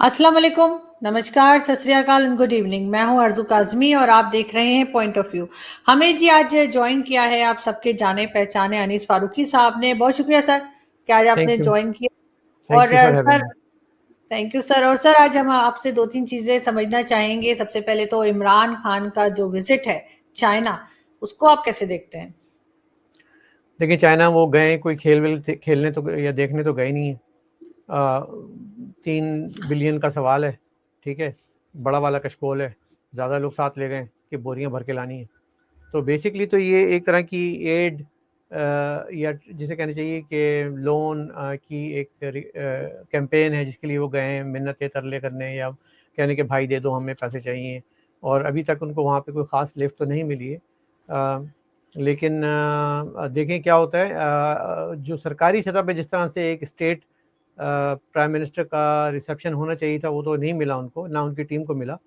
अस्सलाम वालेकुम, नमस्कार, सत श्री अकाल एंड गुड इवनिंग। मैं हूं अर्जू काज़मी और आप देख रहे हैं पॉइंट ऑफ व्यू। हमें जी आज ज्वाइन किया है आप सबके जाने पहचाने अनीस फारूकी साहब ने। बहुत शुक्रिया सर कि आज आपने थैंक यू ज्वाइन किया। थैंक और you for having sir, me. Thank you sir. और सर, आज हम आपसे दो तीन चीजें समझना चाहेंगे। सबसे पहले तो इमरान खान का जो विजिट है चाइना, उसको आप कैसे देखते हैं? देखिए, चाइना वो गए, कोई खेलने तो या देखने तो गए नहीं है। 3 बिलियन का सवाल है, ठीक है, बड़ा वाला कशकोल है, ज़्यादा लोग साथ ले गए कि बोरियां भर के लानी है। तो बेसिकली तो ये एक तरह की एड या जिसे कहना चाहिए कि लोन की एक कैंपेन है, जिसके लिए वो गए हैं मिन्नतें तरले करने या कहने के भाई दे दो हमें पैसे चाहिए। और अभी तक उनको वहाँ पे कोई ख़ास लिफ्ट तो नहीं मिली है। लेकिन देखें क्या होता है। जो सरकारी सतह पे जिस तरह से एक स्टेट प्राइम मिनिस्टर का रिसेप्शन होना चाहिए था, वो तो नहीं मिला उनको, ना उनकी टीम को मिला।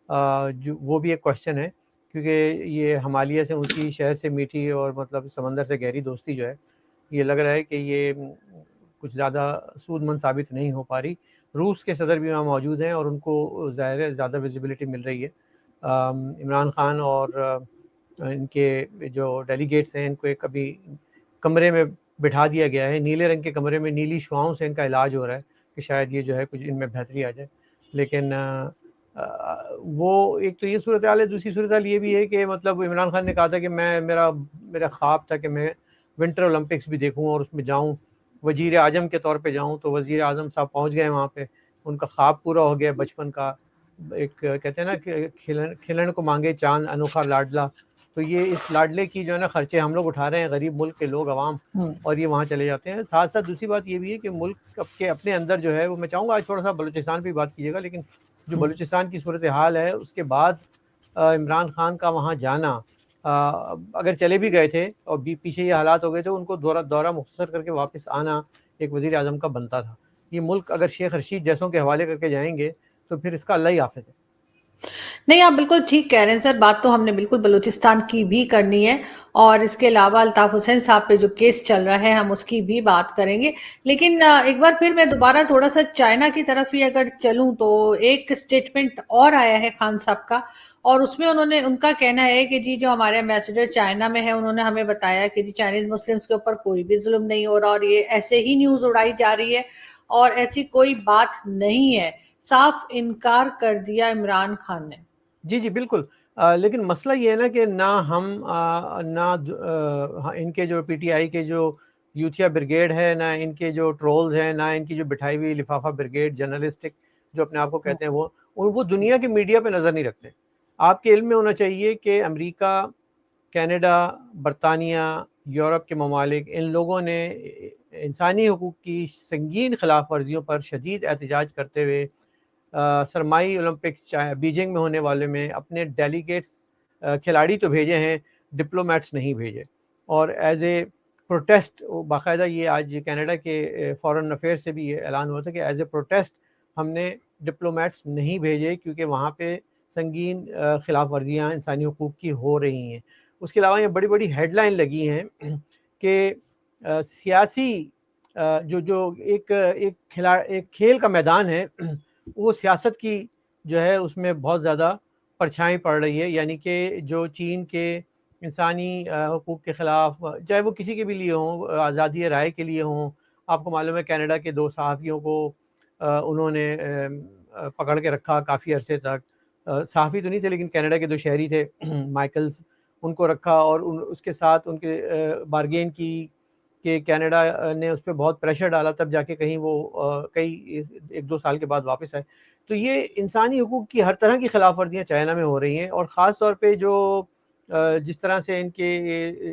जो वो भी एक क्वेश्चन है, क्योंकि ये हिमालय से ऊंची, शहर से मीठी और मतलब समंदर से गहरी दोस्ती जो है, ये लग रहा है कि ये कुछ ज़्यादा सूदमंद साबित नहीं हो पा रही। रूस के सदर भी वहाँ मौजूद हैं और उनको ज़ाहिर है ज़्यादा विजिबिलिटी मिल रही है। इमरान खान और इनके जो डेलीगेट्स हैं, इनको एक अभी कमरे में बिठा दिया गया है, नीले रंग के कमरे में, नीली शुआओं से इनका इलाज हो रहा है कि शायद ये जो है कुछ इनमें बेहतरी आ जाए। लेकिन वो एक तो ये सूरत हाल है। दूसरी सूरत हाल ये भी है कि मतलब इमरान खान ने कहा था कि मैं मेरा मेरा ख्वाब था कि मैं विंटर ओलंपिक्स भी देखूं और उसमें जाऊं, वजीर आजम के तौर पे जाऊं। तो वजीर आजम साहब पहुंच गए वहाँ पे, उनका ख्वाब पूरा हो गया बचपन का। एक कहते हैं ना कि खिलन खिलन को मांगे चांद अनोखा लाडला। तो ये इस लाडले की जो है ना खर्चे हम लोग उठा रहे हैं, गरीब मुल्क के लोग, आवाम, हम्म। और ये वहाँ चले जाते हैं। साथ साथ दूसरी बात ये भी है कि मुल्क के अपने अंदर जो है, वो मैं चाहूँगा आज थोड़ा सा बलूचिस्तान पर बात कीजिएगा। लेकिन जो हम्म। बलूचिस्तान की सूरत हाल है, उसके बाद इमरान खान का वहाँ जाना, अगर चले भी गए थे और पीछे ये हालात हो गए थे, उनको दौरा दौरा मुख्तसर करके वापस आना एक वजीर आजम का बनता था। ये मुल्क अगर शेख रशीद जैसों के हवाले करके जाएंगे तो फिर इसका अल्लाह ही हाफिज है। नहीं, आप बिल्कुल ठीक कह रहे हैं सर। बात तो हमने बिल्कुल बलूचिस्तान की भी करनी है और इसके अलावा अल्ताफ हुसैन साहब पे जो केस चल रहा है हम उसकी भी बात करेंगे। लेकिन एक बार फिर मैं दोबारा थोड़ा सा चाइना की तरफ ही अगर चलूं तो एक स्टेटमेंट और आया है खान साहब का, और उसमें उन्होंने, उनका कहना है कि जी जो हमारे एम्बेसडर चाइना में है उन्होंने हमें बताया कि जी चाइनीज मुस्लिम्स के ऊपर कोई भी जुल्म नहीं हो रहा और ये ऐसे ही न्यूज उड़ाई जा रही है और ऐसी कोई बात नहीं है। साफ इनकार कर दिया इमरान खान ने। जी, जी, बिल्कुल। लेकिन मसला ये है ना कि ना हम इनके जो पीटीआई के जो यूथिया ब्रिगेड है, ना इनके जो ट्रोल्स हैं, ना इनकी जो बिठाई हुई लिफाफा ब्रिगेड जर्नलिस्टिक जो अपने आप को कहते हैं, वो दुनिया की मीडिया पे नज़र नहीं रखते। आपके इल्म में होना चाहिए कि अमेरिका, कनाडा, बरतानिया, यूरोप के ममालिक, इन लोगों ने इंसानी हकूक़ की संगीन खिलाफ वर्जियों पर शदीद एहतजाज करते हुए सरमाई ओलंपिक्स बीजिंग में होने वाले में अपने डेलीगेट्स, खिलाड़ी तो भेजे हैं, डिप्लोमेट्स नहीं भेजे। और एज ए प्रोटेस्ट, बाकायदा ये आज कनाडा के फॉरेन अफेयर्स से भी ये ऐलान हुआ था कि एज ए प्रोटेस्ट हमने डिप्लोमेट्स नहीं भेजे, क्योंकि वहाँ पे संगीन खिलाफ वर्जियाँ इंसानी हकूक़ की हो रही हैं। उसके अलावा ये बड़ी बड़ी हेडलाइन लगी हैं कि सियासी जो जो एक खेल का मैदान है, वो सियासत की जो है उसमें बहुत ज़्यादा परछाई पड़ रही है। यानी कि जो चीन के इंसानी हकूक़ के ख़िलाफ़, चाहे वो किसी के भी लिए हों, आज़ादी राय के लिए हों। आपको मालूम है कनाडा के 2 सहाफ़ियों को उन्होंने पकड़ के रखा काफ़ी अरसे तक। सहाफ़ी तो नहीं थे लेकिन कनाडा के 2 शहरी थे माइकल्स, उनको रखा और उसके साथ उनके बार्गेन की कि कनाडा ने उस पे बहुत प्रेशर डाला, तब जाके कहीं वो कई 1-2 साल के बाद वापस आए। तो ये इंसानी हकूक़ की हर तरह की खिलाफ वर्जियाँ चाइना में हो रही हैं। और ख़ास तौर पे जो जिस तरह से इनके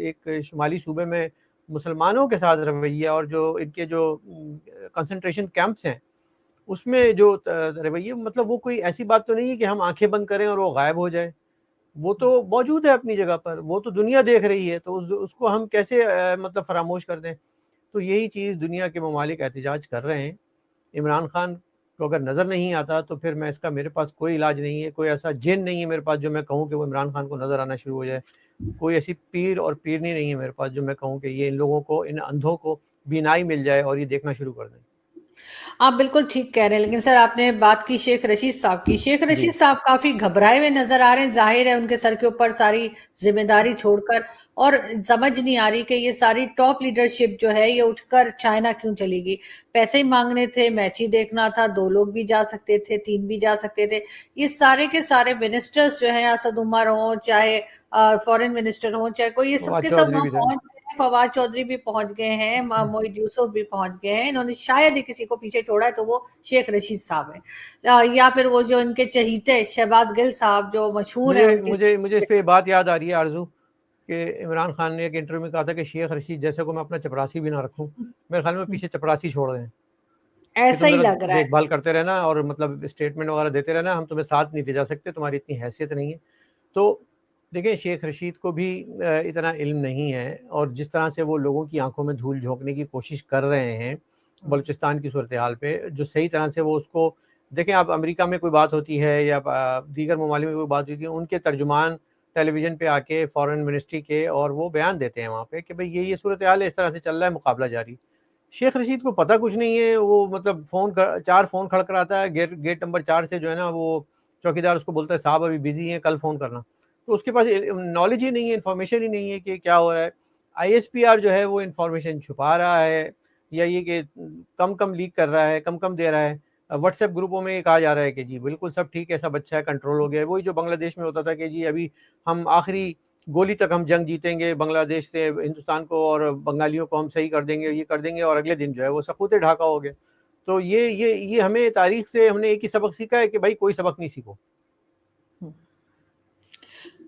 एक शुमाली सूबे में मुसलमानों के साथ रवैया, और जो इनके जो कंसंट्रेशन कैंप्स हैं, उसमें जो रवैये, मतलब वो कोई ऐसी बात तो नहीं है कि हम आँखें बंद करें और वो गायब हो जाए। वो तो मौजूद है अपनी जगह पर, वो तो दुनिया देख रही है, तो उसको हम कैसे मतलब फ़रामोश कर दें। तो यही चीज़ दुनिया के ममालिक एहतजाज कर रहे हैं। इमरान खान को अगर नज़र नहीं आता तो फिर मैं इसका, मेरे पास कोई इलाज नहीं है, कोई ऐसा जिन नहीं है मेरे पास जो मैं कहूँ कि वो इमरान खान को नज़र आना शुरू हो जाए। कोई ऐसी पीर और पीरनी नहीं है मेरे पास जो मैं कहूँ कि ये इन लोगों को, इन अंधों को बीनाई मिल जाए और ये देखना शुरू कर दें। आप बिल्कुल ठीक कह रहे हैं, लेकिन सर आपने बात की शेख रशीद साहब की। शेख जी। रशीद साहब काफ़ी घबराए हुए नज़र आ रहे हैं, ज़ाहिर है उनके सर के ऊपर सारी ज़िम्मेदारी छोड़कर, और समझ नहीं आ रही कि ये सारी टॉप लीडरशिप जो है ये उठकर चाइना क्यों चली गई। पैसे ही माँगने थे, मैच ही देखना था, 2 लोग भी जा सकते थे, 3 भी जा सकते थे। ये सारे के सारे मिनिस्टर्स जो हैं, असद उमर हों, चाहे फॉरेन मिनिस्टर हों, चाहे कोई, ये सब फवाद के सब चौधरी वहाँ भी थे। पहुँच गए हैं। फवाद चौधरी भी पहुँच गए हैं, मोईद यूसुफ भी पहुँच गए हैं। इन्होंने शायद ही किसी को पीछे छोड़ा है तो वो शेख रशीद साहब हैं। या फिर वो जो इनके चहीते शहबाज गिल साहब जो मशहूर हैं मुझे उनकी मुझे मुझे इस पे बात याद आ रही है आरजू, कि इमरान खान ने एक इंटरव्यू में कहा था कि शेख रशीद जैसे को मैं अपना चपरासी भी ना रखूं। मेरे ख्याल में पीछे चपरासी छोड़ दें कि ऐसा तुम ही जरा लग रहा है। देखभाल करते रहना और मतलब स्टेटमेंट वगैरह देते रहना, हम तुम्हें साथ नहीं दे जा सकते, तुम्हारी इतनी हैसियत नहीं है। तो देखिए, शेख रशीद को भी इतना इल्म नहीं है, और जिस तरह से वो लोगों की आंखों में धूल झोंकने की कोशिश कर रहे हैं बलूचिस्तान की सूरत हाल पे, जो सही तरह से वो उसको देखें। आप अमेरिका में कोई बात होती है या दीगर ममालिक में कोई बात होती है, उनके तर्जुमान टेलीविज़न पे आके फॉरेन मिनिस्ट्री के, और वो बयान देते हैं वहाँ पे कि भाई ये सूरत हाल है, इस तरह से चल रहा है, मुकाबला जारी। शेख रशीद को पता कुछ नहीं है, वो मतलब चार फ़ोन खड़खड़ाता है, गेट नंबर 4 से जो है ना, वो चौकीदार उसको बोलता है साहब अभी बिज़ी हैं, कल फ़ोन करना। तो उसके पास नॉलेज ही नहीं है, इन्फॉर्मेशन ही नहीं है कि क्या हो रहा है। आईएसपीआर जो है वो इन्फॉर्मेशन छुपा रहा है, या ये कि कम-कम लीक कर रहा है, कम-कम दे रहा है। व्हाट्सएप ग्रुपों में ये कहा जा रहा है कि जी बिल्कुल सब ठीक है, सब अच्छा है, कंट्रोल हो गया है। वही जो बांग्लादेश में होता था कि जी अभी हम आखिरी गोली तक हम जंग जीतेंगे बांग्लादेश से, हिंदुस्तान को और बंगालियों को हम सही कर देंगे, ये कर देंगे, और अगले दिन जो है वो सकूत ढाका हो गया। तो ये हमें तारीख से हमने एक ही सबक सीखा है कि भाई कोई सबक नहीं सीखो।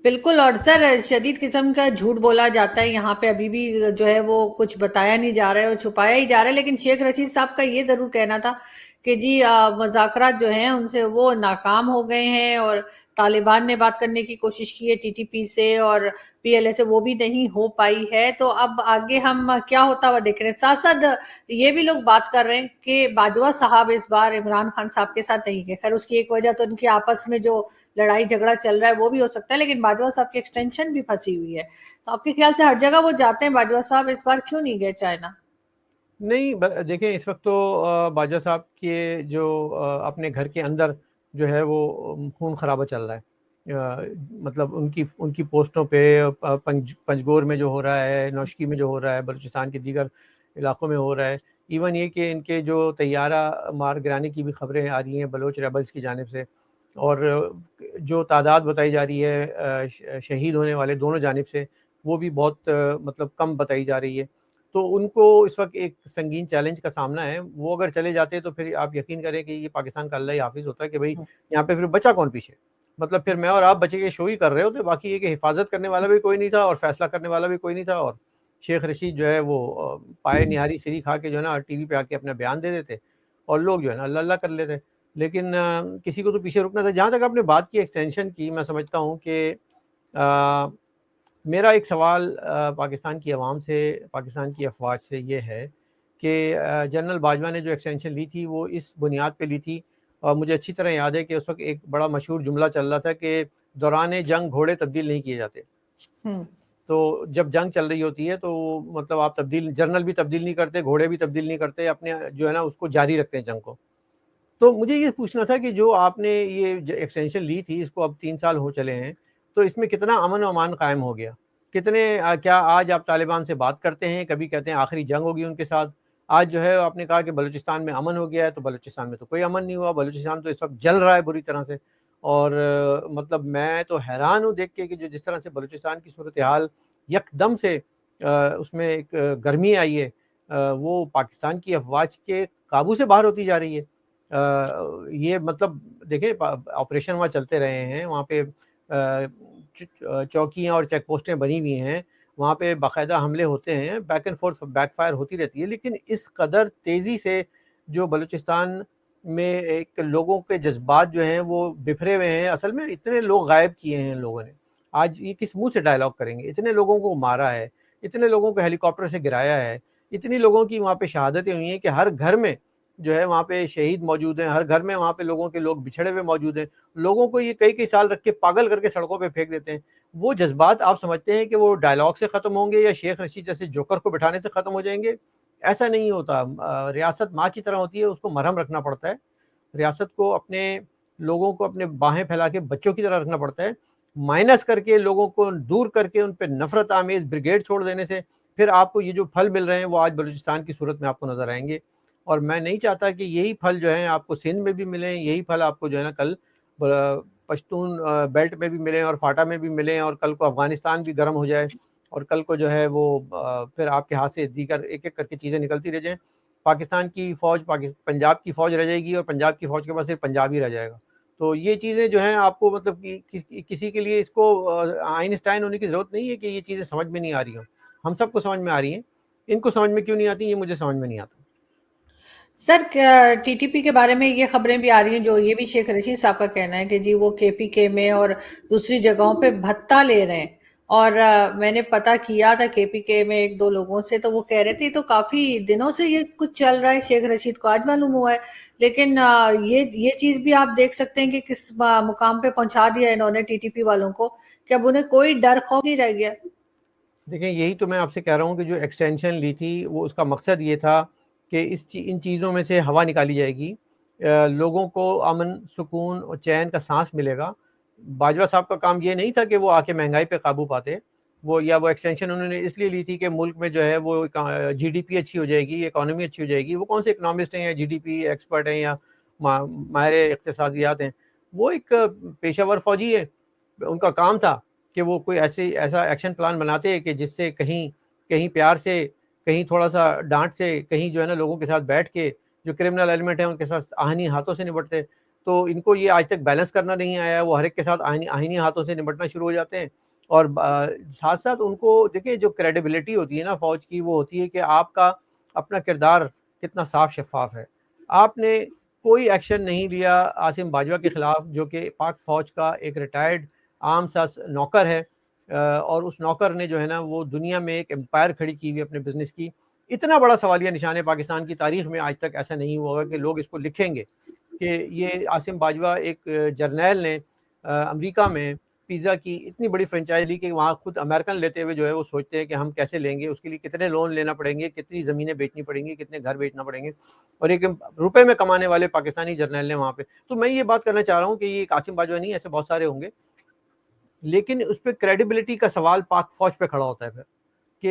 बिल्कुल। और सर शदीद किस्म का झूठ बोला जाता है यहाँ पे, अभी भी जो है वो कुछ बताया नहीं जा रहा है और छुपाया ही जा रहा है। लेकिन शेख रशीद साहब का ये जरूर कहना था कि जी मुज़ाकरात जो हैं उनसे वो नाकाम हो गए हैं, और तालिबान ने बात करने की कोशिश की है टीटीपी से और पीएलए से, वो भी नहीं हो पाई है। तो अब आगे हम क्या होता हुआ देख रहे हैं। साथ साथ ये भी लोग बात कर रहे हैं कि बाजवा साहब इस बार इमरान खान साहब के साथ नहीं गए। खैर उसकी एक वजह तो उनकी आपस में जो लड़ाई झगड़ा चल रहा है वो भी हो सकता है, लेकिन बाजवा साहब की एक्सटेंशन भी फंसी हुई है। तो आपके ख्याल से हर जगह वो जाते हैं, बाजवा साहब इस बार क्यों नहीं गए चाइना? नहीं, देखें इस वक्त तो बाजवा साहब के जो अपने घर के अंदर जो है वो खून खराबा चल रहा है। मतलब उनकी उनकी पोस्टों पे पंजगोर में जो हो रहा है, नौशकी में जो हो रहा है, बलूचिस्तान के दीगर इलाकों में हो रहा है। इवन ये कि इनके जो तैयारा मार गिराने की भी खबरें आ रही हैं बलोच रेबल्स की जानिब से, और जो तादाद बताई जा रही है शहीद होने वाले दोनों जानिब से, वो भी बहुत मतलब कम बताई जा रही है। तो उनको इस वक्त एक संगीन चैलेंज का सामना है। वो अगर चले जाते तो फिर आप यकीन करें कि ये पाकिस्तान का अल्लाह ही हाफिज़ होता है कि भाई यहाँ पे फिर बचा कौन पीछे। मतलब फिर मैं और आप बचे के शो ही कर रहे हो, तो बाकी ये कि हिफाजत करने वाला भी कोई नहीं था और फैसला करने वाला भी कोई नहीं था, और शेख रशीद जो है वो पाए निहारी सिरी खा के जो है ना टीवी पे आके अपना बयान दे देते, और लोग जो है ना अल्लाह अल्लाह कर लेते। लेकिन किसी को तो पीछे रुकना था। जहाँ तक आपने बात की एक्सटेंशन की, मैं समझता हूँ कि मेरा एक सवाल पाकिस्तान की आवाम से, पाकिस्तान की अफवाज से ये है कि जनरल बाजवा ने जो एक्सटेंशन ली थी वो इस बुनियाद पे ली थी, और मुझे अच्छी तरह याद है कि उस वक्त एक बड़ा मशहूर जुमला चल रहा था कि दौरान जंग घोड़े तब्दील नहीं किए जाते। हम्म। तो जब जंग चल रही होती है तो मतलब आप तब्दील, जनरल भी तब्दील नहीं करते, घोड़े भी तब्दील नहीं करते, अपने जो है ना उसको जारी रखते हैं जंग को। तो मुझे ये पूछना था कि जो आपने ये एक्सटेंशन ली थी, इसको अब 3 साल हो चले हैं, तो इसमें कितना अमन और अमान कायम हो गया? कितने क्या आज आप तालिबान से बात करते हैं? कभी कहते हैं आखिरी जंग होगी उनके साथ। आज जो है आपने कहा कि बलूचिस्तान में अमन हो गया है, तो बलूचिस्तान में तो कोई अमन नहीं हुआ। बलूचिस्तान तो इस वक्त जल रहा है बुरी तरह से, और मतलब मैं तो हैरान हूँ देख के कि जो जिस तरह से बलूचिस्तान की सूरत हाल यकदम से उसमें एक गर्मी आई है, वो पाकिस्तान की अफवाज के काबू से बाहर होती जा रही है। ये मतलब देखिए ऑपरेशन वहाँ चलते रहे हैं, वहाँ पे चौकियाँ और चेक पोस्टें बनी हुई हैं, वहाँ पे बाकायदा हमले होते हैं, बैक एंड फोर्थ बैकफायर होती रहती है। लेकिन इस कदर तेज़ी से जो बलूचिस्तान में एक लोगों के जज्बात जो हैं वो बिखरे हुए हैं, असल में इतने लोग गायब किए हैं इन लोगों ने। आज ये किस मुँह से डायलॉग करेंगे? इतने लोगों को मारा है, इतने लोगों को हेलीकॉप्टर से गिराया है, इतनी लोगों की वहाँ पे शहादतें हुई हैं कि हर घर में जो है वहाँ पे शहीद मौजूद हैं, हर घर में वहाँ पे लोगों के लोग बिछड़े हुए मौजूद हैं। लोगों को ये कई-कई साल रख के पागल करके सड़कों पे फेंक देते हैं। वो जज़्बात आप समझते हैं कि वो डायलॉग से ख़त्म होंगे या शेख रशीद जैसे जोकर को बिठाने से ख़त्म हो जाएँगे? ऐसा नहीं होता। रियासत माँ की तरह होती है, उसको मरहम रखना पड़ता है। रियासत को अपने लोगों को अपने बाहें फैला के बच्चों की तरह रखना पड़ता है। माइनस करके लोगों को दूर करके उन पे नफरत आमेज ब्रिगेड छोड़ देने से फिर आपको ये जो फल मिल रहे हैं वो आज बलूचिस्तान की सूरत में आपको नजर आएंगे। और मैं नहीं चाहता कि यही फल जो है आपको सिंध में भी मिलें, यही फल आपको जो है ना कल पश्तून बेल्ट में भी मिलें और फाटा में भी मिलें, और कल को अफगानिस्तान भी गर्म हो जाए, और कल को जो है वो फिर आपके हाथ से दीगर एक एक करके चीज़ें निकलती रह जाएं। पाकिस्तान की फ़ौज पंजाब की फ़ौज रह जाएगी और पंजाब की फ़ौज के पास सिर्फ पंजाब ही रह जाएगा। तो ये चीज़ें जो हैं आपको मतलब किसी के लिए इसको आइंस्टाइन होने की ज़रूरत नहीं है कि ये चीज़ें समझ में नहीं आ रही हों। हम सबको समझ में आ रही हैं। इनको समझ में क्यों नहीं आती, ये मुझे समझ में नहीं आता। सर टीटीपी के बारे में ये खबरें भी आ रही हैं, जो ये भी शेख रशीद साहब का कहना है कि जी वो केपीके में और दूसरी जगहों पे भत्ता ले रहे हैं। और मैंने पता किया था केपीके में एक दो लोगों से, तो वो कह रहे थे तो काफी दिनों से ये कुछ चल रहा है, शेख रशीद को आज मालूम हुआ है। लेकिन ये चीज भी आप देख सकते हैं कि किस मुकाम पे पहुंचा दिया इन्होंने टीटीपी वालों को, कि अब उन्हें कोई डर खौफ नहीं रह गया। देखिए, यही तो मैं आपसे कह रहा हूँ कि जो एक्सटेंशन ली थी वो उसका मकसद ये था कि इन चीज़ों में से हवा निकाली जाएगी, लोगों को अमन सुकून और चैन का सांस मिलेगा। बाजवा साहब का काम ये नहीं था कि वो आके महंगाई पे काबू पाते, वो एक्सटेंशन उन्होंने इसलिए ली थी कि मुल्क में जो है वो जीडीपी अच्छी हो जाएगी, इकोनॉमी अच्छी हो जाएगी। वो कौन से इकोनॉमिस्ट हैं या जीडीपी एक्सपर्ट हैं या माहिर इक़्तिसादियात हैं, वो एक पेशावर फौजी है। उनका काम था कि वो कोई ऐसा एक्शन प्लान बनाते कि जिससे कहीं कहीं प्यार से, कहीं थोड़ा-सा डाँट से, कहीं जो है ना लोगों के साथ बैठ के जो क्रिमिनल एलिमेंट है उनके साथ आहीनी हाथों से निपटते। तो इनको ये आज तक बैलेंस करना नहीं आया है, वो हर एक के साथ आहीनी आहीनी हाथों से निपटना शुरू हो जाते हैं। और साथ-साथ उनको देखिए जो क्रेडिबिलिटी होती है ना फ़ौज की, वो होती है कि आपका अपना किरदार कितना साफ शफ़ाफ है। आपने कोई एक्शन नहीं लिया आसिम बाजवा के खिलाफ, जो कि पाक फ़ौज का एक रिटायर्ड आम सा नौकर है, और उस नौकर ने जो है ना वो दुनिया में एक एम्पायर खड़ी की हुई अपने बिजनेस की। इतना बड़ा सवालिया निशान है पाकिस्तान की तारीख में, आज तक ऐसा नहीं हुआ होगा कि लोग इसको लिखेंगे कि ये आसिम बाजवा एक जर्नैल ने अमेरिका में पिज़्ज़ा की इतनी बड़ी फ्रेंचाइज ली कि वहाँ खुद अमेरिकन लेते हुए जो है वो सोचते हैं कि हम कैसे लेंगे, उसके लिए कितने लोन लेना पड़ेंगे, कितनी ज़मीनें बेचनी पड़ेंगी, कितने घर बेचना पड़ेंगे, और एक रुपए में कमाने वाले पाकिस्तानी जर्नैल ने वहाँ पे। तो मैं ये बात करना चाह रहा हूँ कि ये एक आसिम बाजवा नहीं, ऐसे बहुत सारे होंगे, लेकिन उस पे क्रेडिबिलिटी का सवाल पाक फ़ौज पे खड़ा होता है फिर, कि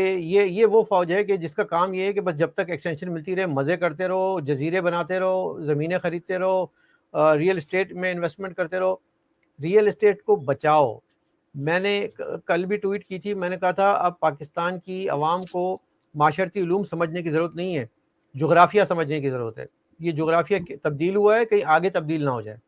ये वो फ़ौज है कि जिसका काम ये है कि बस जब तक एक्सटेंशन मिलती रहे, मज़े करते रहो, जज़ीरे बनाते रहो, ज़मीनें खरीदते रहो, रियल एस्टेट में इन्वेस्टमेंट करते रहो। रियल एस्टेट को बचाओ। मैंने कल भी ट्वीट की थी, मैंने कहा था अब पाकिस्तान की अवाम को माशरती उलूम समझने की ज़रूरत नहीं है, जुग़राफ़िया समझने की ज़रूरत है। ये जुग़राफ़िया तब्दील हुआ है, कहीं आगे तब्दील ना हो जाए।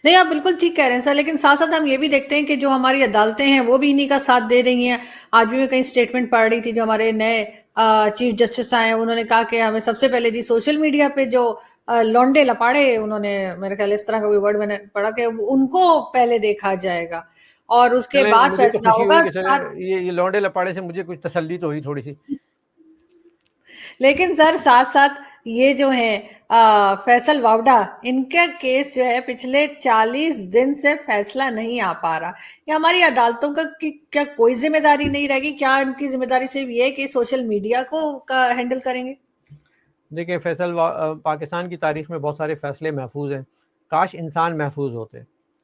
नहीं, आप बिल्कुल ठीक कह रहे हैं सर, लेकिन साथ-साथ हम ये भी देखते हैं कि जो हमारी अदालतें हैं, वो भी इन्हीं का साथ दे रही हैं। आज भी मैं कहीं स्टेटमेंट पढ़ रही थी, जो हमारे नए चीफ जस्टिस आए हैं, उन्होंने कहा कि हमें सबसे पहले जी सोशल मीडिया पे जो लौंडे लपाड़े, उन्होंने मेरे ख्याल इस तरह का कोई वर्ड मैंने पढ़ा, कि उनको पहले देखा जाएगा और उसके चलें, बाद मुझे तो फैसला खुशी होगा। हुई कि चलें ये लौंडे लपाड़े से मुझे कुछ तसल्ली तो हुई थोड़ी-सी। लेकिन सर साथ-साथ ये जो है फैसल वावडा, इनका केस जो है पिछले 40 दिन से फैसला नहीं आ पा रहा। ये हमारी अदालतों का की क्या कोई जिम्मेदारी नहीं रहेगी? क्या इनकी जिम्मेदारी सिर्फ ये है कि सोशल मीडिया को का हैंडल करेंगे? देखिए पाकिस्तान की तारीख में बहुत सारे फ़ैसले महफूज़ हैं। काश इंसान महफूज़ होते।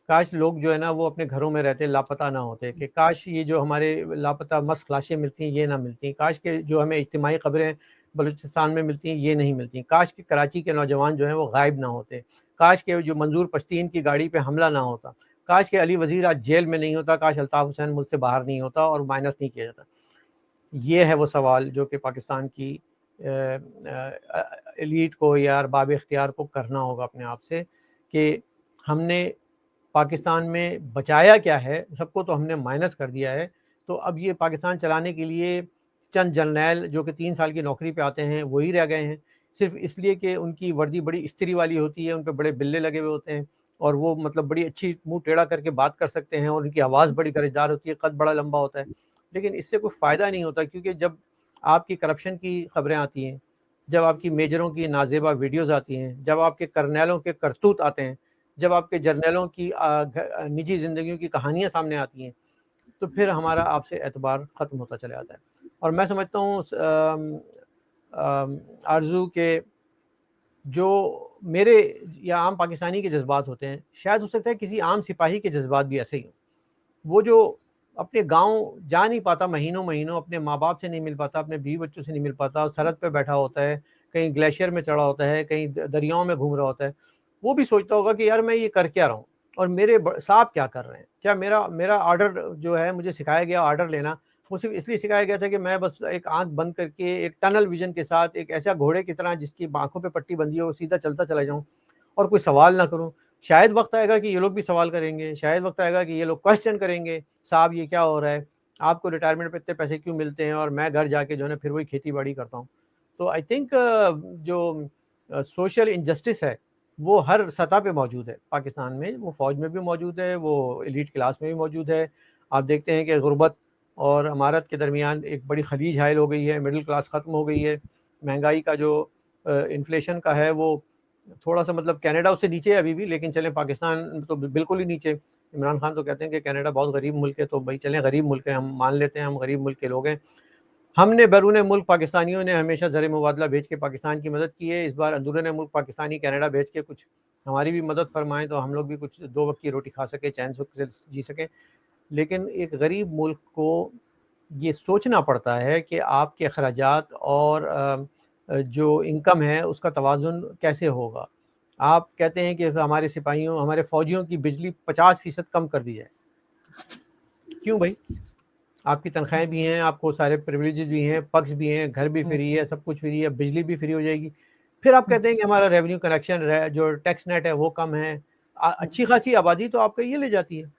काश लोग जो है ना वो अपने घरों में रहते, लापता ना होते, कि काश ये जो हमारे लापता मस्क लाशें मिलती हैं, ये ना मिलती। काश के जो हमें इज्तिमाई ख़बरें बलूचिस्तान में मिलती हैं, ये नहीं मिलती। काश के कराची के नौजवान जो हैं वो गायब ना होते। काश के जो मंजूर पश्तीन की गाड़ी पे हमला ना होता। काश के अली वज़ीर आज जेल में नहीं होता। काश अल्ताफ़ हुसैन मुल्क से बाहर नहीं होता और माइनस नहीं किया जाता। ये है वो सवाल जो कि पाकिस्तान की एलीट को या अरबाब इख्तियार को करना होगा अपने आप से, कि हमने पाकिस्तान में बचाया क्या है? सबको तो हमने माइनस कर दिया है। तो अब ये पाकिस्तान चलाने के लिए चंद जर्नैल जो कि 3 साल की नौकरी पे आते हैं, वही रह गए हैं। सिर्फ़ इसलिए कि उनकी वर्दी बड़ी इस्त्री वाली होती है, उन पे बड़े बिल्ले लगे हुए होते हैं, और वो मतलब बड़ी अच्छी मुँह टेढ़ा करके बात कर सकते हैं, और उनकी आवाज़ बड़ी गरजदार होती है, कद बड़ा लंबा होता है। लेकिन इससे कोई फ़ायदा नहीं होता, क्योंकि जब आपकी करप्शन की खबरें आती हैं, जब आपकी मेजरों की नाज़ेबा वीडियोज़ आती हैं, जब आपके कर्नैलों के करतूत आते हैं, जब आपके जर्नैलों की निजी ज़िंदगियों की कहानियाँ सामने आती हैं, तो फिर हमारा आपसे एतबार ख़त्म होता चला जाता है। और मैं समझता हूँ आरजू के जो मेरे या आम पाकिस्तानी के जज्बात होते हैं, शायद हो सकता है किसी आम सिपाही के जज्बात भी ऐसे ही हों। वो जो अपने गाँव जा नहीं पाता, महीनों-महीनों अपने माँ-बाप से नहीं मिल पाता, अपने बीवी-बच्चों से नहीं मिल पाता, सरहद पे बैठा होता है, कहीं ग्लेशियर में चढ़ा होता है, कहीं दरियाओं में घूम रहा होता है। वो भी सोचता होगा कि यार मैं ये कर क्या रहा हूँ और मेरे साहब क्या कर रहे हैं? क्या मेरा मेरा ऑर्डर जो है, मुझे सिखाया गया ऑर्डर लेना, वो सिर्फ़ इसलिए सिखाया गया था कि मैं बस एक आँख बंद करके एक टनल विज़न के साथ एक ऐसा घोड़े की तरह जिसकी आँखों पे पट्टी बंधी हो, सीधा चलता चला जाऊँ और कोई सवाल ना करूँ। शायद वक़्त आएगा कि ये लोग भी सवाल करेंगे, शायद वक़्त आएगा कि ये लोग क्वेश्चन करेंगे, साहब ये क्या हो रहा है? आपको रिटायरमेंट पे इतने पैसे क्यों मिलते हैं और मैं घर जाके जो है ना फिर वही खेती-बाड़ी करता हूँ। तो आई थिंक जो सोशल इनजस्टिस है, वो हर सतह पे मौजूद है पाकिस्तान में, वो फ़ौज में भी मौजूद है, वो एलीट क्लास में भी मौजूद है। आप देखते हैं कि गुर्बत और अमारत के दरमियान एक बड़ी खलीज हायल हो गई है, मिडल क्लास ख़त्म हो गई है, महंगाई का जो इन्फ्लेशन का है वो थोड़ा-सा मतलब कनाडा उससे नीचे है अभी भी, लेकिन चलें पाकिस्तान तो बिल्कुल ही नीचे। इमरान खान तो कहते हैं कि कनाडा बहुत गरीब मुल्क है, तो भई चलें गरीब मुल्क है, हम मान लेते हैं हम गरीब मुल्क के लोग हैं। हमने बैरून मुल्क पाकिस्तानियों ने हमेशा ज़र मुबादला भेज के पाकिस्तान की मदद की है, इस बार अंदरूनी मुल्क पाकिस्तानी कनाडा भेज के कुछ हमारी भी मदद फरमाएँ तो हम लोग भी कुछ 2 वक़्त की रोटी खा सकें, चैन से जी सकें। लेकिन एक गरीब मुल्क को ये सोचना पड़ता है कि आपके अखराजात और जो इनकम है उसका तवाज़ुन कैसे होगा। आप कहते हैं कि हमारे सिपाहियों, हमारे फ़ौजियों की बिजली 50% कम कर दी जाए। क्यों भई? आपकी तनख्वाहें भी हैं, आपको सारे प्रिविलेजेस भी हैं, पर्क्स भी हैं, घर भी फ्री है, सब कुछ फ्री है, बिजली भी फ्री हो जाएगी। फिर आप कहते हैं कि हमारा रेवेन्यू कलेक्शन जो टैक्स नेट है वो कम है। अच्छी खासी आबादी तो आपका ये ले जाती है।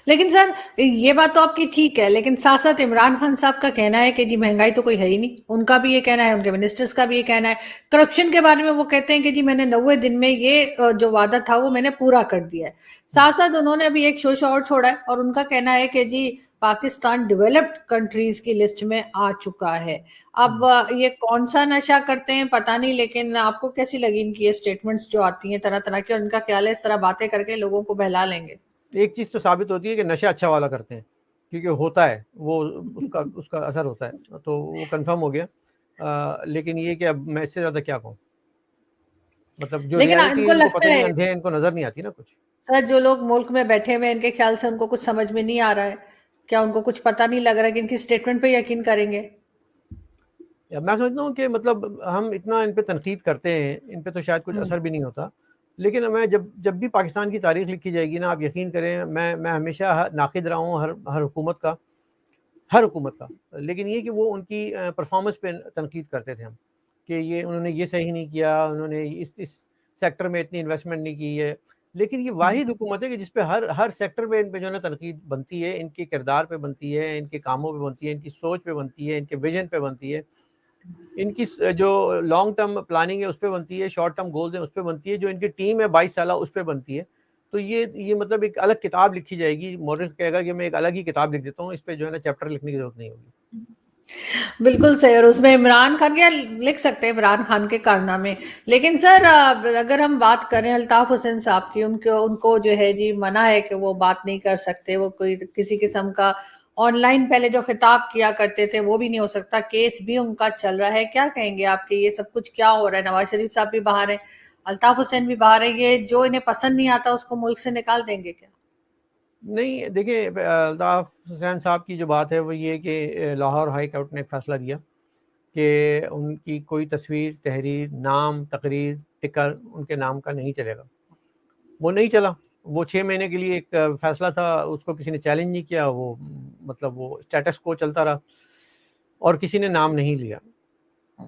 लेकिन सर, ये बात तो आपकी ठीक है, लेकिन साथ-साथ इमरान खान साहब का कहना है कि जी महँगाई तो कोई है ही नहीं। उनका भी ये कहना है, उनके मिनिस्टर्स का भी ये कहना है। करप्शन के बारे में वो कहते हैं कि जी मैंने 90 दिन में ये जो वादा था वो मैंने पूरा कर दिया है। साथ-साथ उन्होंने अभी एक शो और छोड़ा है और उनका कहना है कि जी पाकिस्तान डेवलप्ड कंट्रीज़ की लिस्ट में आ चुका है। अब ये कौन-सा नशा करते हैं पता नहीं, लेकिन आपको कैसी लगी इनकी ये स्टेटमेंट्स जो आती हैं तरह-तरह की, और इनका ख्याल है इस तरह बातें करके लोगों को बहला लेंगे? एक चीज़ तो साबित होती है कि नशा अच्छा वाला करते हैं, क्योंकि होता है, वो उसका उसका असर होता है, तो वो कन्फर्म हो गया। लेकिन ये कि अब मैं इससे ज़्यादा क्या कहूँ? मतलब जो लेकिन रियलिटी है इनको इनको लगता पता नहीं, है अंधे हैं, इनको नज़र नहीं आती ना कुछ। सर, जो लोग मुल्क में बैठे हुए हैं इनके ख्याल से उनको कुछ समझ में नहीं आ रहा है? क्या उनको कुछ पता नहीं लग रहा है कि इनकी स्टेटमेंट पे यकीन करेंगे? या मैं समझता हूँ कि मतलब हम इतना इन पे तनकीद करते हैं, इन पे तो शायद कुछ हुँ। असर भी नहीं होता। लेकिन मैं जब जब भी पाकिस्तान की तारीख़ लिखी जाएगी ना, आप यकीन करें मैं हमेशा नाक़िद रहा हूँ हर हुकूमत का, हर हुकूमत का। लेकिन ये कि वो उनकी परफ़ॉर्मेंस पे तनकीद करते थे हम, कि ये उन्होंने ये सही नहीं किया, उन्होंने इस सेक्टर में इतनी इन्वेस्टमेंट नहीं की है। लेकिन ये हुँ। वाहिद हुकूमत है कि जिस पे हर हर सेक्टर में इन पे जो है ना तनकीद बनती है, इनके किरदार पे बनती है, इनके कामों पे बनती है, इनकी सोच पे बनती है, इनके विज़न पे बनती है। इनकी जो लॉन्ग टर्म प्लानिंग है उस पे बनती है, शॉर्ट टर्म गोल्स हैं उस पे बनती है, जो इनकी टीम है 22 साला उस पे बनती है। तो ये मतलब एक अलग किताब लिखी जाएगी, मौर्ख कहेगा कि मैं एक अलग ही किताब लिख देता हूँ, इस पे जो है ना चैप्टर लिखने की ज़रूरत नहीं होगी। बिल्कुल सही, और उसमें इमरान खान क्या लिख सकते हैं, इमरान खान के कारनामे। लेकिन सर, अगर हम बात करें अल्ताफ हुसैन साहब की, उनको उनको जो है जी मना है कि वो बात नहीं कर सकते, वो कोई किसी किस्म का ऑनलाइन पहले जो खिताब किया करते थे वो भी नहीं हो सकता, केस भी उनका चल रहा है। क्या कहेंगे आपके ये सब कुछ क्या हो रहा है? नवाज शरीफ साहब भी बाहर है, अल्ताफ हुसैन भी बाहर है, ये जो इन्हें पसंद नहीं आता उसको मुल्क से निकाल देंगे क्या? नहीं, देखिए अल्ताफ हुसैन साहब की जो बात है वो ये कि लाहौर हाई कोर्ट ने एक फ़ैसला दिया कि उनकी कोई तस्वीर, तहरीर, नाम, तकरीर, टिकर उनके नाम का नहीं चलेगा। वो नहीं चला। वो 6 महीने के लिए एक फ़ैसला था, उसको किसी ने चैलेंज नहीं किया, वो मतलब वो स्टेटस क्वो चलता रहा और किसी ने नाम नहीं लिया।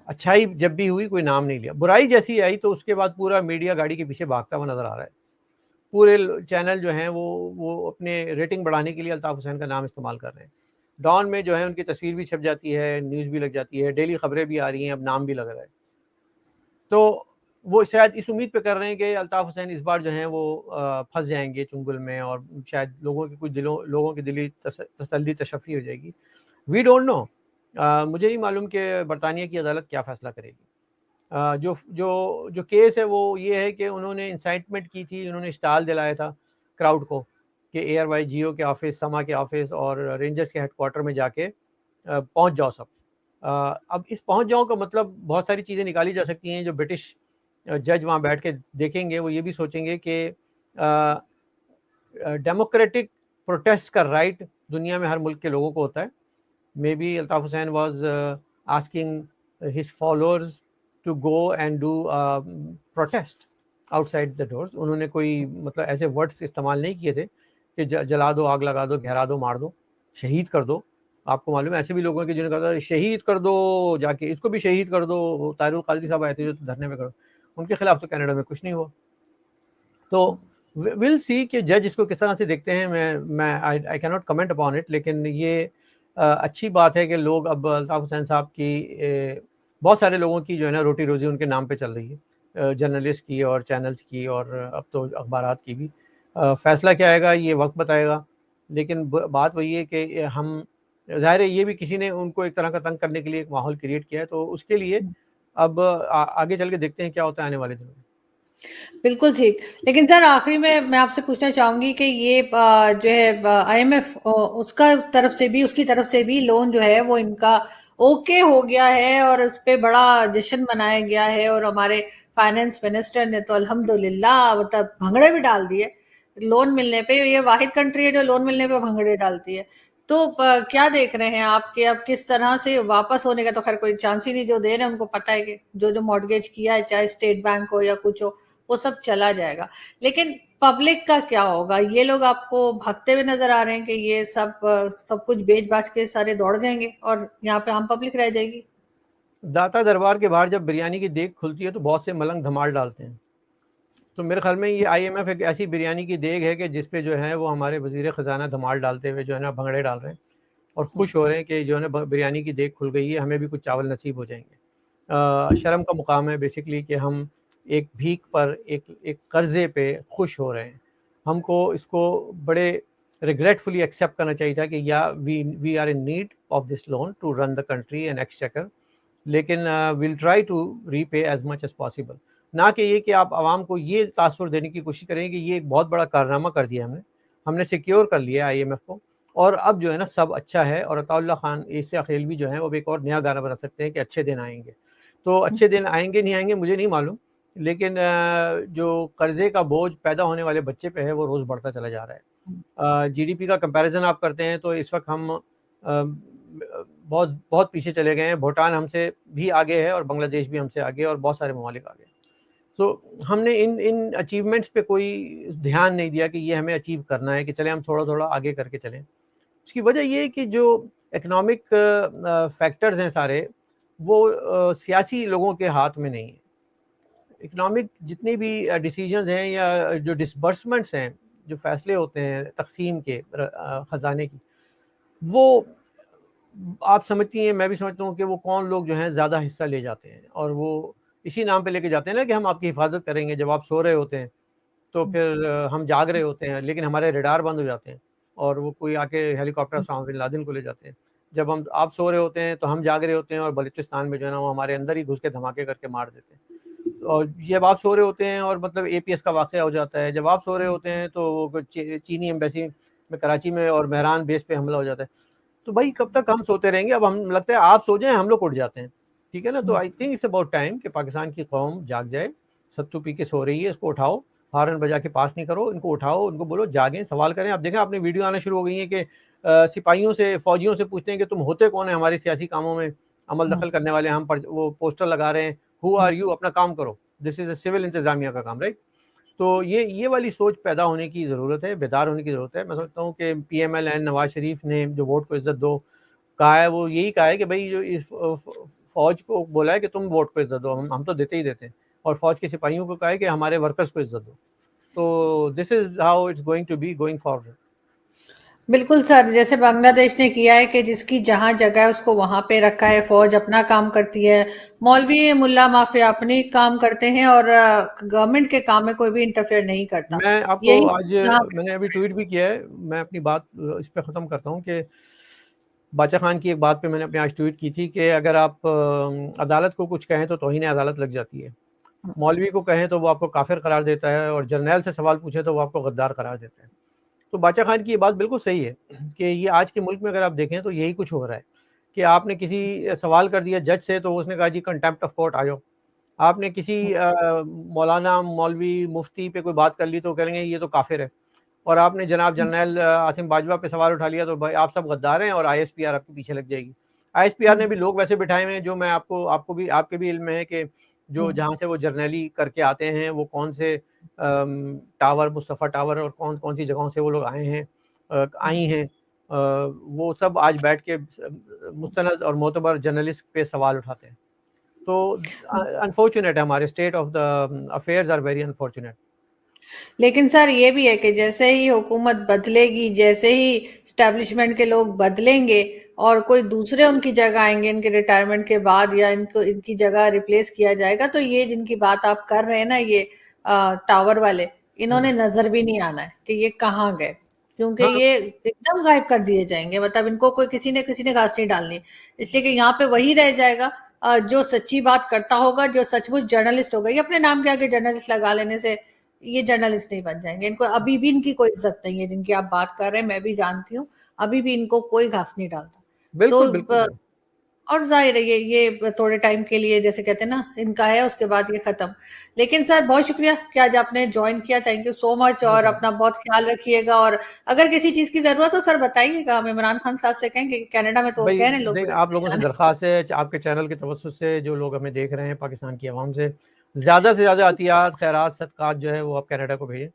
अच्छाई जब भी हुई कोई नाम नहीं लिया। बुराई जैसी आई तो उसके बाद पूरा मीडिया गाड़ी के पीछे भागता हुआ नज़र आ रहा है। पूरे चैनल जो हैं वो अपने रेटिंग बढ़ाने के लिए अल्ताफ हुसैन का नाम इस्तेमाल कर रहे हैं। डॉन में जो है उनकी तस्वीर भी छप जाती है, न्यूज़ भी लग जाती है, डेली खबरें भी आ रही हैं, अब नाम भी लग रहा है। तो वो शायद इस उम्मीद पे कर रहे हैं कि अल्ताफ हुसैन इस बार जो हैं वो फँस जाएँगे चुंगल में और शायद लोगों की दिली तसल्ली तशफ़ी हो जाएगी। We don't know. मुझे नहीं मालूम कि बरतानिया की अदालत क्या फ़ैसला करेगी। जो जो जो केस है वो ये है कि उन्होंने इंसाइटमेंट की थी, उन्होंने इश्ताल दिलाया था क्राउड को कि एआरवाई जियो के ऑफ़िस, समा के ऑफ़िस और रेंजर्स के हेडक्वार्टर में जाके पहुँच जाओ सब। अब इस पहुंच जाओ का मतलब बहुत सारी चीज़ें निकाली जा सकती हैं। जो ब्रिटिश जज वहाँ बैठ के देखेंगे वो ये भी सोचेंगे कि डेमोक्रेटिक प्रोटेस्ट का राइट दुनिया में हर मुल्क के लोगों को होता है। Maybe Altaf Hussain was asking his followers to go and do protest outside the doors. उन्होंने कोई मतलब ऐसे वर्ड्स इस्तेमाल नहीं किए थे कि जला दो, आग लगा दो, घेरा दो, मार दो, शहीद कर दो। आपको मालूम है ऐसे भी लोगों के जिन्होंने कहा था शहीद कर दो, जाके इसको भी शहीद कर दो। तारिल कादरी साहब आए थे जो धरने में करो, उनके खिलाफ तो कनाडा में कुछ नहीं हुआ। तो विल सी कि जज इसको किस तरह से देखते हैं। मैं I can not comment upon it, लेकिन ये अच्छी बात है कि लोग अब अल्ताफ हुसैन साहब की बहुत सारे लोगों की जो है ना रोटी रोजी उनके नाम पे चल रही है, जर्नलिस्ट की और चैनल्स की और अब तो अखबारात की भी। फैसला क्या आएगा ये वक्त बताएगा, लेकिन बात वही है कि हम ज़ाहिर है ये भी किसी ने उनको एक तरह का तंग करने के लिए एक माहौल क्रिएट किया है, तो उसके लिए अब आगे चल के देखते हैं क्या होता है आने वाले दिनों में। बिल्कुल ठीक। लेकिन सर आखिरी में मैं आपसे पूछना चाहूंगी कि ये जो है आईएमएफ उसका तरफ से भी उसकी तरफ से भी लोन जो है वो इनका ओके हो गया है और उस पे बड़ा जश्न मनाया गया है और हमारे फाइनेंस मिनिस्टर ने तो अल्हम्दुलिल्लाह मतलब भंगड़े भी डाल दिए लोन मिलने पे। ये वाहिद कंट्री है जो लोन मिलने पे भंगड़े डालती है। तो क्या देख रहे हैं आप कि अब किस तरह से वापस होने का तो खैर कोई चांस ही नहीं। जो दे रहे हैं उनको पता है कि जो जो मॉर्गेज किया है चाहे स्टेट बैंक हो या कुछ हो वो सब चला जाएगा। लेकिन पब्लिक का क्या होगा? ये लोग आपको भागते हुए नजर आ रहे हैं कि ये सब कुछ बेच बाच के सारे दौड़ जाएंगे और यहाँ पे आम पब्लिक रह जाएगी। दाता दरबार के बाहर जब बिरयानी की देग खुलती है तो बहुत से मलंग धमाल डालते हैं। तो मेरे ख्याल में ये आईएमएफ एक ऐसी बिरयानी की देग है कि जिसपे जो है वो हमारे वजीर ख़जाना धमाल डालते हुए जो है ना भंगड़े डाल रहे हैं और खुश हो रहे हैं कि जो है ना बिरयानी की देग खुल गई है, हमें भी कुछ चावल नसीब हो जाएंगे। शर्म का मुकाम है बेसिकली कि हम एक भीख पर एक कर्जे पे खुश हो रहे हैं। हमको इसको बड़े रिग्रेटफुली एक्सेप्ट करना चाहिए था कि या we are in need of this loan to run the country and exchequer, लेकिन will try to repay as much as possible. ना कि ये कि आप आवाम को ये तासुर देने की कोशिश करें कि ये एक बहुत बड़ा कारनामा कर दिया हमने सिक्योर कर लिया आईएमएफ को और अब जो है ना सब अच्छा है। और अताउल्लाह खान ईसा खेलवी जो है वो एक और नया गाना बना सकते हैं कि अच्छे दिन आएंगे। तो अच्छे दिन आएंगे नहीं आएंगे मुझे नहीं मालूम, लेकिन जो कर्जे का बोझ पैदा होने वाले बच्चे पे है वो रोज़ बढ़ता चला जा रहा है। जीडीपी का कंपैरिजन आप करते हैं तो इस वक्त हम बहुत बहुत पीछे चले गए हैं। भूटान हमसे भी आगे है और बांग्लादेश भी हमसे आगे है और बहुत सारे ममालिक आगे हैं। तो हमने इन इन अचीवमेंट्स पे कोई ध्यान नहीं दिया कि ये हमें अचीव करना है कि चले हम थोड़ा थोड़ा आगे करके चलें। उसकी वजह ये है कि जो इकोनॉमिक फैक्टर्स हैं सारे वो सियासी लोगों के हाथ में नहीं है। इकोनॉमिक जितनी भी डिसीजंस हैं या जो डिसबर्समेंट्स हैं, जो फैसले होते हैं तकसीम के ख़जाने की, वो आप समझती हैं मैं भी समझता हूँ कि वो कौन लोग जो हैं ज़्यादा हिस्सा ले जाते हैं और वो इसी नाम पे लेके जाते हैं ना कि हम आपकी हिफाजत करेंगे। जब आप सो रहे होते हैं तो फिर हम जाग रहे होते हैं लेकिन हमारे रडार बंद हो जाते हैं और वो कोई आके हेलीकॉप्टर उसामा बिन लादेन को ले जाते हैं। जब आप सो रहे होते हैं तो हम जाग रहे होते हैं और बलूचिस्तान में जो है ना वो हमारे अंदर ही घुस के धमाके करके मार देते हैं। और जब आप सो रहे होते हैं और मतलब एपीएस का वाक़या हो जाता है। जब आप सो रहे होते हैं तो वो चीनी एम्बेसी में कराची में और मेहरान बेस पे हमला हो जाता है। तो भाई कब तक हम सोते रहेंगे? अब हम लगता है आप सो जाएं हम लोग उठ जाते हैं, ठीक है ना। तो I think it's about time कि पाकिस्तान की कौम जाग जाए। सत्तू पी के सो रही है, इसको उठाओ, हारन बजा के पास नहीं करो, इनको उठाओ, उनको बोलो जागें, सवाल करें। आप देखें आपने वीडियो आना शुरू हो गई है कि सिपाहियों से फौजियों से पूछते हैं कि तुम होते कौन है हमारे सियासी कामों में अमल दखल करने वाले। हम पर वो पोस्टर लगा रहे हैं हु आर यू, अपना काम करो, दिस इज अ सिविल इंतजामिया का काम, राइट। तो ये वाली सोच पैदा होने की ज़रूरत है, बेदार होने की ज़रूरत है। मैं समझता हूँ कि पीएमएल नवाज शरीफ ने जो वोट को इज्जत दो कहा है वो यही कहा है कि भाई जो इस फौज को बोला है कि तुम वोट को इज्जत दो, हम तो देते ही देते हैं। और फौज के सिपाहियों को कहा है कि हमारे वर्कर्स को इज्जत दो। तो this is how it's going to be going forward. बिल्कुल सर, जैसे बांग्लादेश ने किया है कि जिसकी जहां जगह है उसको वहां पे रखा है। फौज अपना काम करती है, मौलवी मुल्ला माफिया अपनी काम करते हैं और गवर्नमेंट के काम में कोई भी इंटरफेयर नहीं करता। मैं आपको यही आज यहाँ मैंने अभी ट्वीट भी किया है, मैं अपनी बात इस पे ख़त्म करता हूँ कि बादशाह खान की एक बात पे मैंने अपने आज ट्वीट की थी कि अगर आप अदालत को कुछ कहें तो तौहीन अदालत लग जाती है, मौलवी को कहें तो वो आपको काफिर करार देता है और जर्नैल से सवाल पूछे तो वो आपको गद्दार करार देता है। तो बादशाह खान की ये बात बिल्कुल सही है कि ये आज के मुल्क में अगर आप देखें तो यही कुछ हो रहा है कि आपने किसी सवाल कर दिया जज से तो उसने कहा जी कंटेम्प्ट ऑफ कोर्ट आ जाओ। आपने किसी मौलाना, मौलवी, मुफ्ती पे कोई बात कर ली तो कहेंगे ये तो काफिर है। और आपने जनाब जनरल आसिम बाजवा पे सवाल उठा लिया तो भाई आप सब गद्दार हैं और आईएसपीआर आपके पीछे लग जाएगी। आईएसपीआर ने भी लोग वैसे बिठाए हुए हैं जो मैं आपको भी आपके भी इल्म में है कि जो जहाँ से वो जर्नली करके आते हैं वो कौन से टावर, मुस्तफ़ा टावर और कौन कौन सी जगहों से वो लोग आए हैं, आई हैं, वो सब आज बैठ के मुस्तनद और मोतबर जर्नलिस्ट पे सवाल उठाते हैं। तो अनफॉर्चुनेट है, हमारे state of the affairs are very unfortunate. लेकिन सर ये भी है कि जैसे ही हुकूमत बदलेगी, जैसे ही स्टैब्लिशमेंट के लोग बदलेंगे और कोई दूसरे उनकी जगह आएंगे इनके रिटायरमेंट के बाद, या इनको इनकी जगह रिप्लेस किया जाएगा, तो ये जिनकी बात आप कर रहे हैं ना, ये टावर वाले, इन्होंने नजर भी नहीं आना है कि ये कहाँ गए, क्योंकि हाँ, ये एकदम गायब कर दिए जाएंगे। मतलब इनको कोई किसी ने घास नहीं डालनी, इसलिए कि यहाँ पे वही रह जाएगा जो सच्ची बात करता होगा, जो सचमुच जर्नलिस्ट होगा। ये अपने नाम के आगे जर्नलिस्ट लगा लेने से ये जर्नलिस्ट नहीं बन जाएंगे। इनको अभी भी इनकी कोई इज्जत नहीं है, जिनकी आप बात कर रहे हैं, मैं भी जानती हूँ, अभी भी इनको कोई घास नहीं डालता। तो बिल्कुल बिल्कुल। और जाहिर है ये थोड़े टाइम के लिए, जैसे कहते हैं ना, इनका है, उसके बाद ये खत्म। लेकिन सर बहुत शुक्रिया कि आज आपने ज्वाइन किया, थैंक यू सो मच, और अपना बहुत ख्याल रखिएगा। और अगर किसी चीज की जरूरत हो सर बताइएगा, हम इमरान खान साहब से कहेंगे, कनाडा में तो वो भाई कह रहे हैं लोग देख, बड़े आप लोगों से परेशान दरख्वास्त है, आपके चैनल के तवज्जुह से जो लोग हमें देख रहे हैं, पाकिस्तान की आवाम से ज़्यादा अतियात, खैरात, सदक़ात जो है वो आप कनाडा को भेजें,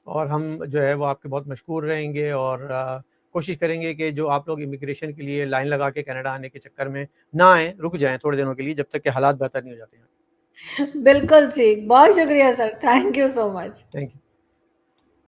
और हम जो है वो आपके बहुत मशकूर रहेंगे। और कोशिश करेंगे कि जो आप लोग इमिग्रेशन के लिए लाइन लगा के कनाडा आने के चक्कर में ना आएँ, रुक जाएँ थोड़े दिनों के लिए, जब तक कि हालात बेहतर नहीं हो जाते हैं। बिल्कुल ठीक, बहुत शुक्रिया sir, thank you so much. Thank you.